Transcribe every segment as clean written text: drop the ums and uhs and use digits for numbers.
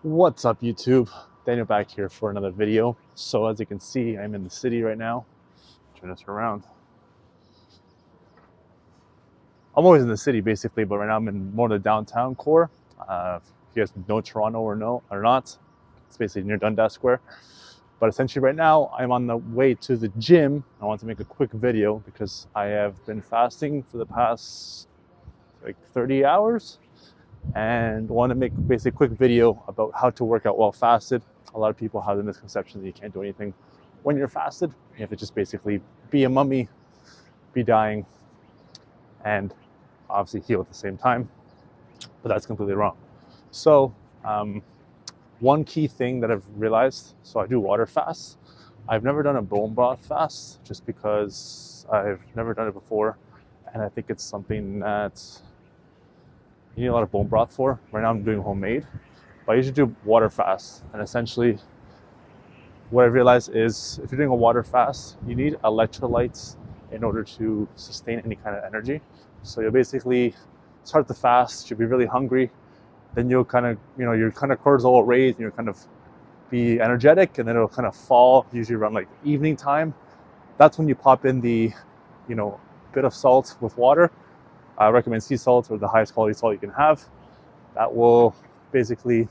What's up, YouTube? Daniel back here for another video. So as you can see, I'm in the city right now. Turn this around. I'm always in the city basically, but right now I'm in more of the downtown core. If you guys know Toronto or not, it's basically near Dundas Square. But essentially right now I'm on the way to the gym. I want to make a quick video because I have been fasting for the past like 30 hours and want to make basically a quick video about how to work out while fasted. A lot of people have the misconception that you can't do anything when you're fasted. You have to just basically be a mummy, be dying, and obviously heal at the same time. But that's completely wrong. So one key thing that I've realized, so I do water fasts. I've never done a bone broth fast just because I've never done it before. And I think it's something that you need a lot of bone broth for. Right now I'm doing homemade, but I usually do water fast. And essentially what I realized is if you're doing a water fast, you need electrolytes in order to sustain any kind of energy. So you'll basically start the fast, you'll be really hungry, then you'll kind of, your kind of cortisol will raise and you'll kind of be energetic, and then it'll kind of fall usually around like evening time. That's when you pop in the, bit of salt with water. I recommend sea salt or the highest quality salt you can have. That will basically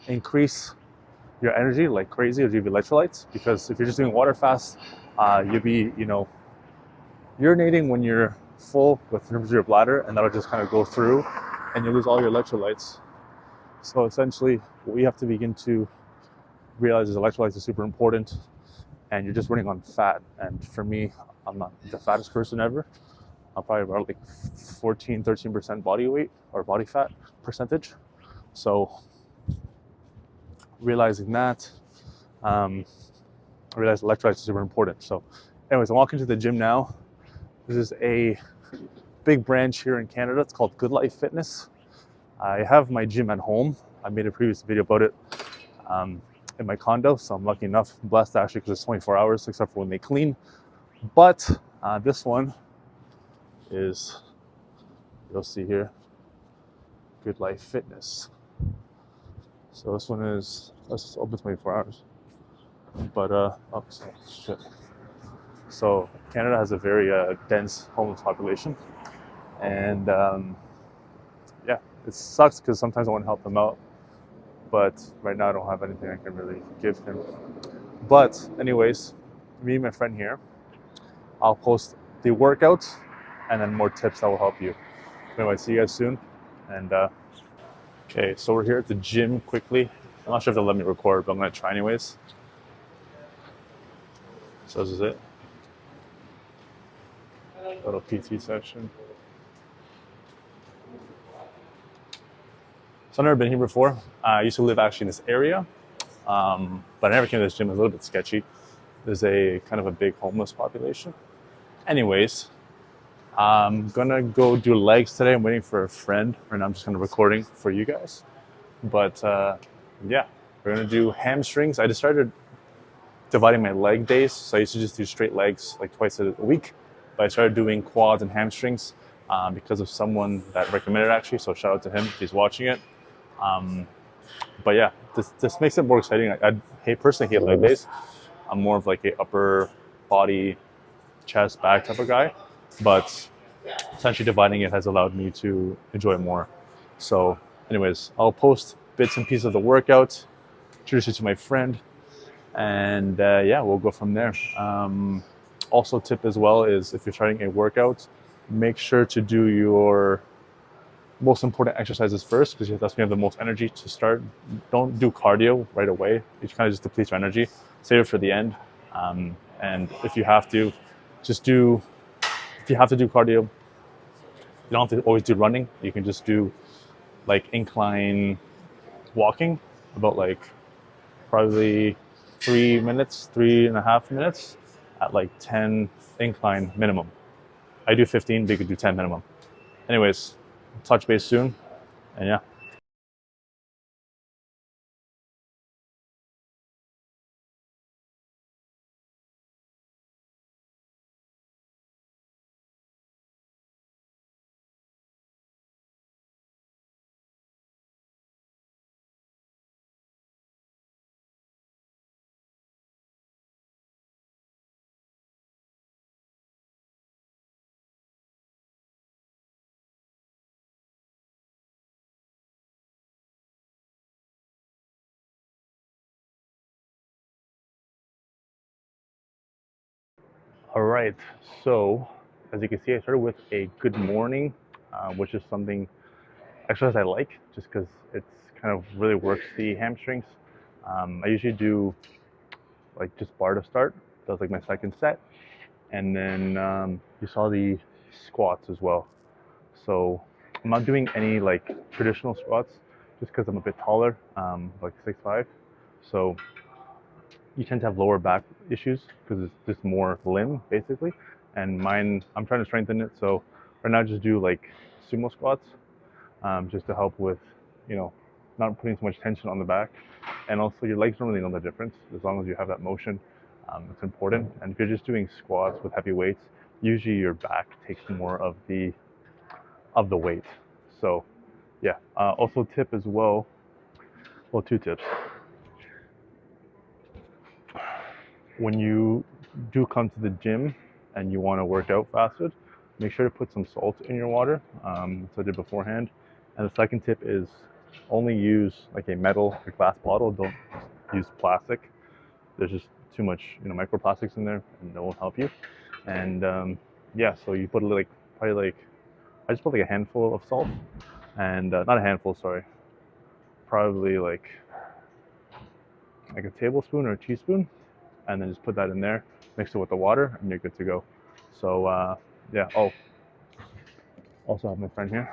increase your energy like crazy. It'll give you electrolytes, because if you're just doing water fast, you'll be, urinating when you're full with terms of your bladder, and that'll just kind of go through and you lose all your electrolytes. So essentially what we have to begin to realize is electrolytes are super important, and you're just running on fat. And for me, I'm not the fattest person ever. I'm probably about like 13% body weight or body fat percentage. So realizing that, I realized electrolytes are super important. So anyways, I'm walking to the gym now. This is a big branch here in Canada. It's called Good Life Fitness. I have my gym at home. I made a previous video about it in my condo. So I'm lucky enough, blessed actually, because it's 24 hours except for when they clean. But this one is, you'll see here, Good Life Fitness. So this one is, it's open 24 hours. But, shit. So Canada has a very dense homeless population. And yeah, it sucks because sometimes I want to help them out. But right now I don't have anything I can really give him. But anyways, me and my friend here, I'll post the workouts and then more tips that will help you. Anyway, see you guys soon. And okay, so we're here at the gym quickly. I'm not sure if they'll let me record, but I'm gonna try anyways. So this is it. Little PT section. So I've never been here before. I used to live actually in this area, but I never came to this gym. It's a little bit sketchy. There's a kind of a big homeless population. Anyways, I'm gonna go do legs today. I'm waiting for a friend, and I'm just gonna recording for you guys. But yeah, we're gonna do hamstrings. I just started dividing my leg days. So I used to just do straight legs like twice a week, but I started doing quads and hamstrings because of someone that recommended it actually. So shout out to him if he's watching it. But yeah, this makes it more exciting. I personally hate leg days. I'm more of like a upper body, chest, back type of guy, but essentially dividing it has allowed me to enjoy it more. So anyways, I'll post bits and pieces of the workout, introduce you to my friend, and yeah, we'll go from there. Also tip as well is if you're starting a workout, make sure to do your most important exercises first, because that's when you have the most energy to start. Don't do cardio right away. It kind of just depletes your energy. Save it for the end. And if you have to, if you have to do cardio, you don't have to always do running. You can just do like incline walking, about like probably 3 minutes, 3.5 minutes at like 10 incline minimum. I do 15, but you could do 10 minimum. Anyways, touch base soon, and yeah. All right, so as you can see, I started with a good morning, which is something exercise I like just because it's kind of really works the hamstrings. I usually do like just bar to start. That was like my second set, and then you saw the squats as well. So I'm not doing any like traditional squats just because I'm a bit taller, like 6'5". So you tend to have lower back issues because it's just more limb basically. And mine, I'm trying to strengthen it. So right now, I just do like sumo squats, just to help with, you know, not putting so much tension on the back. And also, your legs don't really know the difference as long as you have that motion. It's important. And if you're just doing squats with heavy weights, usually your back takes more of the weight. So yeah. Also, tip as well. Well, two tips. When you do come to the gym and you want to work out fasted, make sure to put some salt in your water, so I did beforehand. And the second tip is only use like a metal or glass bottle. Don't use plastic. There's just too much, microplastics in there, and it won't help you. And yeah, so you put like probably like I just put like a handful of salt, and not a handful, sorry, probably like a tablespoon or a teaspoon, and then just put that in there, mix it with the water, and you're good to go. So yeah. Oh, also have my friend here.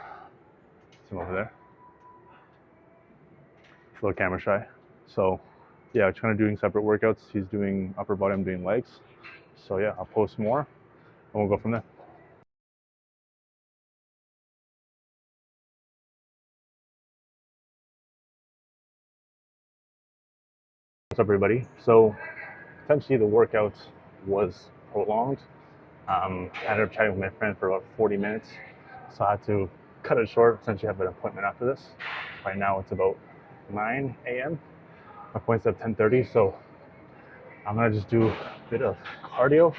It's him over there. He's a little camera shy. So yeah, we're kind of doing separate workouts. He's doing upper body, I'm doing legs. So yeah, I'll post more, and we'll go from there. What's up, everybody? So essentially, the workout was prolonged. I ended up chatting with my friend for about 40 minutes, so I had to cut it short. Essentially, I have an appointment after this. Right now, it's about 9 a.m. My appointment's at 10:30, so I'm gonna just do a bit of cardio.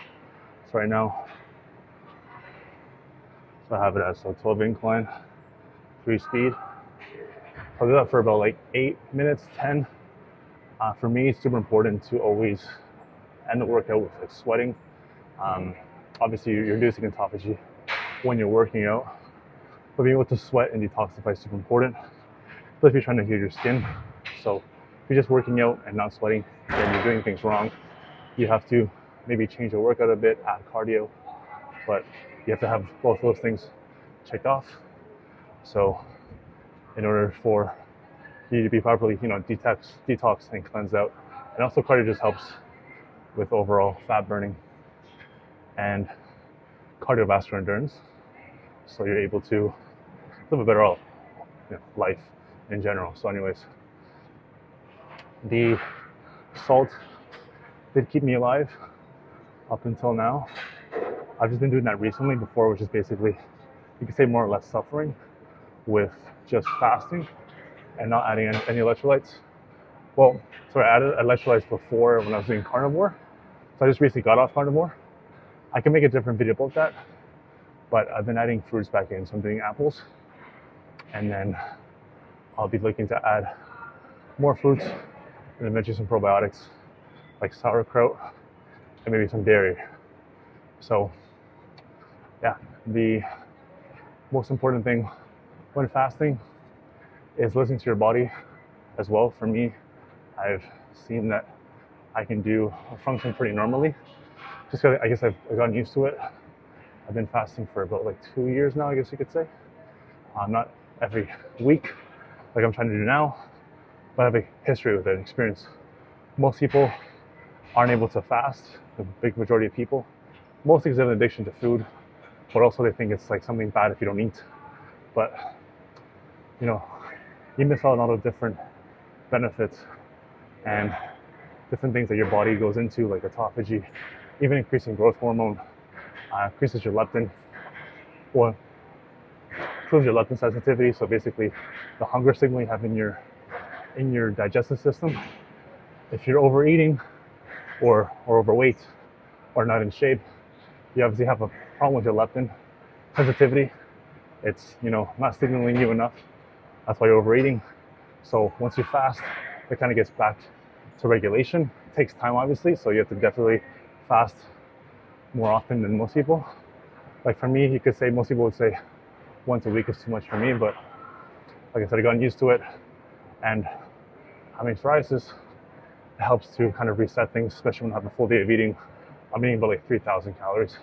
So right now, so I have it as 12 incline, 3 speed. I'll do that for about like 8 minutes, 10. For me, it's super important to always end the workout with like sweating. Obviously, you're reducing autophagy when you're working out, but being able to sweat and detoxify is super important, especially if you're trying to heal your skin. So if you're just working out and not sweating, then you're doing things wrong. You have to maybe change the workout a bit, add cardio, but you have to have both those things checked off. So in order for you to be properly, detox and cleanse out, and also cardio just helps with overall fat burning and cardiovascular endurance. So you're able to live a better life in general. So anyways, the salt did keep me alive up until now. I've just been doing that recently. Before, which is basically, you could say, more or less suffering with just fasting and not adding any electrolytes. Well, so I added electrolytes before when I was doing carnivore. So I just recently got off carnivore. I can make a different video about that, but I've been adding fruits back in. So I'm doing apples, and then I'll be looking to add more fruits and eventually some probiotics like sauerkraut and maybe some dairy. So yeah, the most important thing when fasting is listening to your body as well. For me, I've seen that I can function pretty normally. Just because I guess I've gotten used to it. I've been fasting for about like 2 years now, I guess you could say. Not every week like I'm trying to do now, but I have a history with it, experience. Most people aren't able to fast, the big majority of people, mostly because they have an addiction to food, but also they think it's like something bad if you don't eat. But you miss out on a lot of different benefits and different things that your body goes into, like autophagy, even increasing growth hormone, increases your leptin, or improves your leptin sensitivity. So basically, the hunger signal you have in your digestive system. If you're overeating or overweight or not in shape, you obviously have a problem with your leptin sensitivity. It's not signaling you enough. That's why you're overeating. So once you fast, it kind of gets back to regulation. It takes time, obviously, so you have to definitely fast more often than most people. Like for me, you could say most people would say once a week is too much for me, but like I said, I got used to it, and having psoriasis helps to kind of reset things, especially when I have a full day of eating. I'm eating about like 3,000 calories,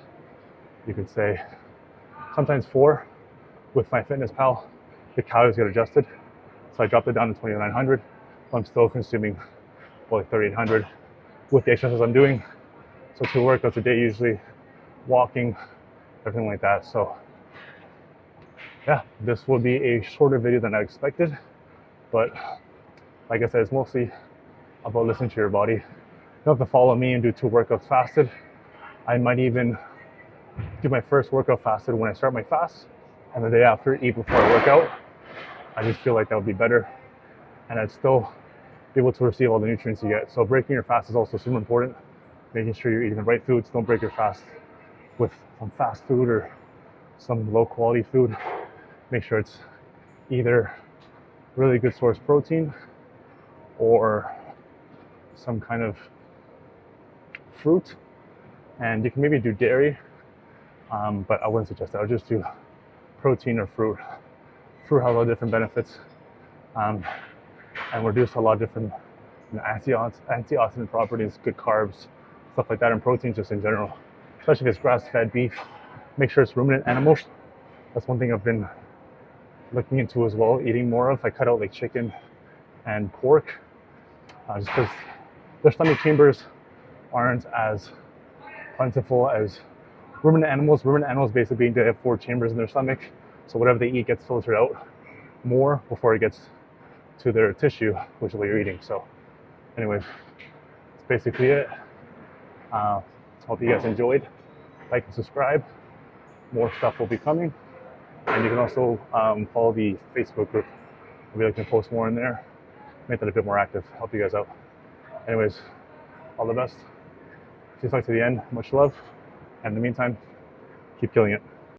you could say, sometimes 4. With MyFitnessPal, the calories get adjusted, so I dropped it down to 2,900. I'm still consuming about like 3,800 with the exercises I'm doing. So 2 workouts a day usually, walking, everything like that. So yeah, this will be a shorter video than I expected, but like I said, it's mostly about listening to your body. You don't have to follow me and do 2 workouts fasted. I might even do my first workout fasted when I start my fast, and the day after eat before I work out. I just feel like that would be better, and I'd still be able to receive all the nutrients you get. So breaking your fast is also super important. Making sure you're eating the right foods. Don't break your fast with some fast food or some low quality food. Make sure it's either really good source protein or some kind of fruit. And you can maybe do dairy, but I wouldn't suggest that. I would just do protein or fruit. Fruit has a lot of different benefits, and reduce a lot of different antioxidant properties, good carbs, stuff like that, and protein just in general. Especially if it's grass-fed beef, make sure it's ruminant animals. That's one thing I've been looking into as well, eating more of. I cut out like chicken and pork, just because their stomach chambers aren't as plentiful as ruminant animals. Ruminant animals basically being they have 4 chambers in their stomach, so whatever they eat gets filtered out more before it gets to their tissue, which is what you're eating. So anyways, that's basically it. Hope you guys enjoyed. Like and subscribe. More stuff will be coming, and you can also follow the Facebook group. I'll be looking to post more in there, make that a bit more active, help you guys out. Anyways, all the best. See you to the end. Much love, and in the meantime, keep killing it.